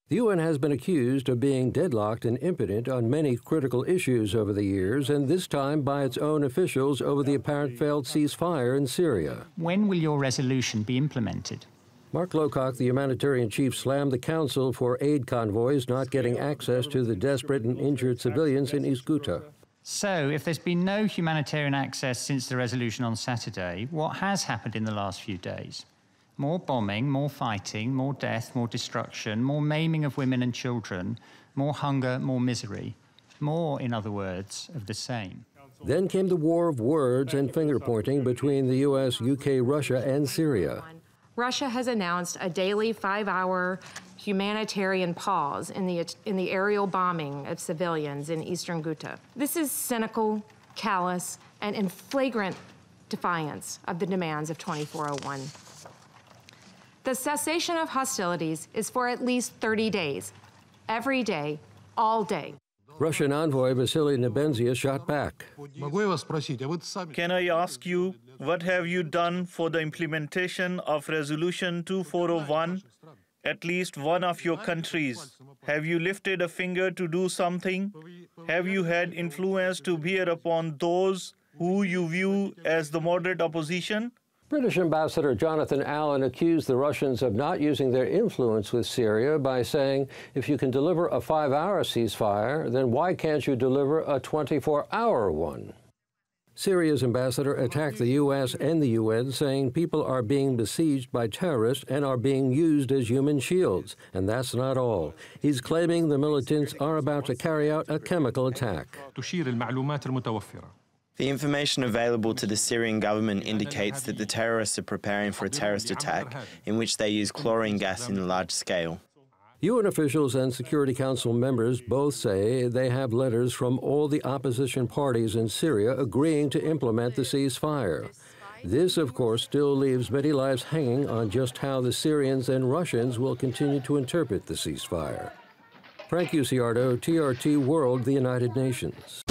The UN has been accused of being deadlocked and impotent on many critical issues over the years, and this time by its own officials over the apparent failed ceasefire in Syria. When will your resolution be implemented? Mark Lowcock, the humanitarian chief, slammed the Council for aid convoys not getting access to the desperate and injured civilians in East Ghouta. So, if there's been no humanitarian access since the resolution on Saturday, what has happened in the last few days? More bombing, more fighting, more death, more destruction, more maiming of women and children, more hunger, more misery. More, in other words, of the same. Then came the war of words and finger-pointing between the U.S., UK, Russia, and Syria. Russia has announced a daily 5-hour humanitarian pause in the aerial bombing of civilians in eastern Ghouta. This is cynical, callous, and in flagrant defiance of the demands of 2401. The cessation of hostilities is for at least 30 days, every day, all day. Russian envoy Vasily Nebenzia shot back. Can I ask you, what have you done for the implementation of Resolution 2401? At least one of your countries. Have you lifted a finger to do something? Have you had influence to bear upon those who you view as the moderate opposition? British Ambassador Jonathan Allen accused the Russians of not using their influence with Syria by saying, if you can deliver a 5-hour ceasefire, then why can't you deliver a 24-hour one? Syria's ambassador attacked the U.S. and the UN, saying people are being besieged by terrorists and are being used as human shields. And that's not all. He's claiming the militants are about to carry out a chemical attack. The information available to the Syrian government indicates that the terrorists are preparing for a terrorist attack in which they use chlorine gas in a large scale. UN officials and Security Council members both say they have letters from all the opposition parties in Syria agreeing to implement the ceasefire. This, of course, still leaves many lives hanging on just how the Syrians and Russians will continue to interpret the ceasefire. Frank Ucciardo, TRT World, the United Nations.